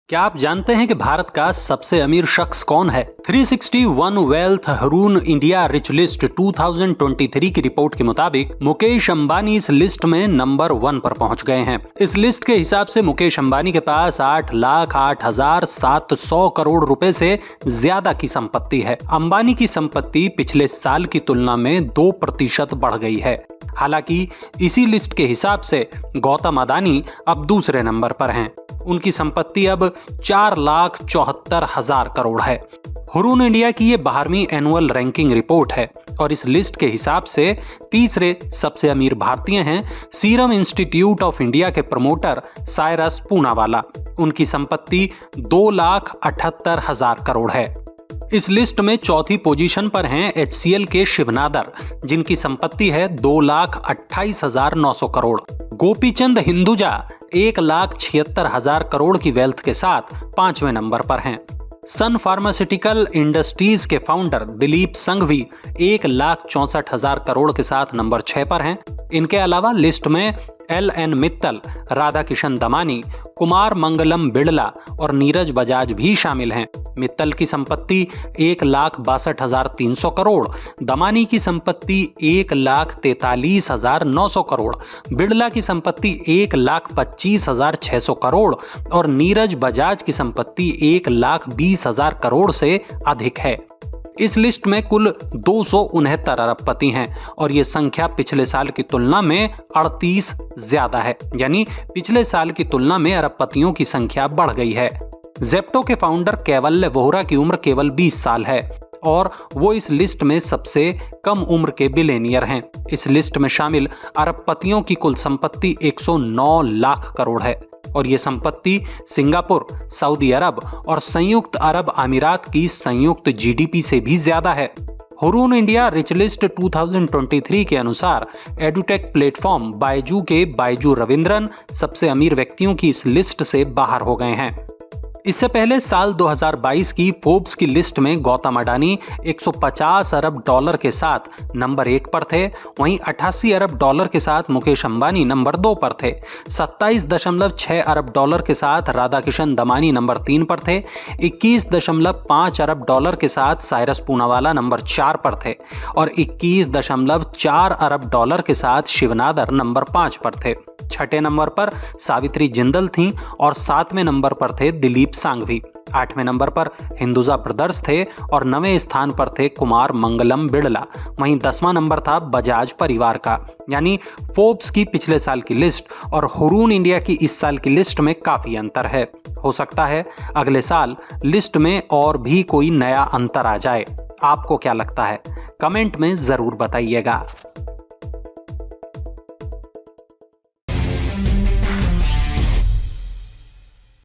क्या आप जानते हैं कि भारत का सबसे अमीर शख्स कौन है? 361 wealth Haroon India rich list 2023 की रिपोर्ट के मुताबिक मुकेश अंबानी इस लिस्ट में नंबर 1 पर पहुंच गए हैं। इस लिस्ट के हिसाब से मुकेश अंबानी के पास 8,08,700 करोड़ रुपए से ज्यादा की संपत्ति है। अंबानी की संपत्ति पिछले साल की तुलना में 2% बढ़ गई है। हालांकि इसी लिस्ट के हिसाब से गौतम अडानी अब दूसरे नंबर पर हैं। उनकी संपत्ति अब 4,74,000 करोड़ है। हुरून इंडिया की ये 12वीं एनुअल रैंकिंग रिपोर्ट है और इस लिस्ट के हिसाब से तीसरे सबसे अमीर भारतीय हैं सीरम इंस्टीट्यूट ऑफ इंडिया के प्रमोटर साइरस पूनावाला। उनकी संपत्ति 2,78,000 करोड़ है। इस लिस्ट में चौथी पोजीशन पर हैं HCL के शिवनादर, जिनकी संपत्ति है 2,28,900 करोड़। गोपीचंद हिंदुजा 1,76,000 करोड़ की वेल्थ के साथ 5वें नंबर पर हैं। सन फार्मास्यूटिकल इंडस्ट्रीज के फाउंडर दिलीप संघवी 1,64,000 करोड़ के साथ नंबर 6 पर हैं। इनके अलावा लिस्ट में LN मित्तल, राधाकिशन दमानी, कुमार मंगलम बिड़ला और नीरज बजाज भी शामिल हैं। मित्तल की संपत्ति 1,62,300 करोड़, दमानी की संपत्ति 1,43,900 करोड़, बिड़ला की संपत्ति 1,25,600 करोड़ और नीरज बजाज की संपत्ति 1,20,000 करोड़ से अधिक है। इस लिस्ट में कुल 269 अरबपति हैं और ये संख्या पिछले साल की तुलना में 38 ज्यादा है। यानी पिछले साल की तुलना में अरबपतियों की संख्या बढ़ गई है। जेप्टो के फाउंडर कैवल्य वोहरा की उम्र केवल 20 साल है और वो इस लिस्ट में सबसे कम उम्र के बिलियनियर हैं। इस लिस्ट में शामिल अरबपतियों की कुल संपत्ति 109 लाख करोड़ है और ये संपत्ति सिंगापुर, सऊदी अरब और संयुक्त अरब अमीरात की संयुक्त GDP से भी ज्यादा है। हुरून इंडिया रिच लिस्ट 2023 के अनुसार एडुटेक प्लेटफॉर्म बायजू के बायजू रविंद्रन सबसे अमीर व्यक्तियों की इस लिस्ट से बाहर हो गए हैं। इससे पहले साल 2022 की फोर्ब्स की लिस्ट में गौतम अडानी 150 अरब डॉलर के साथ नंबर 1 पर थे। वहीं 88 अरब डॉलर के साथ मुकेश अंबानी नंबर 2 पर थे। 27.6 अरब डॉलर के साथ राधाकिशन दमानी नंबर 3 पर थे। 21.5 अरब डॉलर के साथ साइरस पूनावाला नंबर 4 पर थे और 21.4 अरब डॉलर के साथ शिवनादर नंबर 5 पर थे। छठे नंबर पर सावित्री जिंदल थीं और 7वें नंबर पर थे दिलीप सांघवी। 8वें नंबर पर हिंदुजा ब्रदर्स थे और 9वें स्थान पर थे कुमार मंगलम बिड़ला। वहीं 10वां नंबर था बजाज परिवार का। यानी फोर्ब्स की पिछले साल की लिस्ट और हुरून इंडिया की इस साल की लिस्ट में काफी अंतर है। हो सकता है अगले साल लिस्ट में और भी कोई नया अंतर आ जाए। आपको क्या लगता है? कमेंट में जरूर बताइएगा।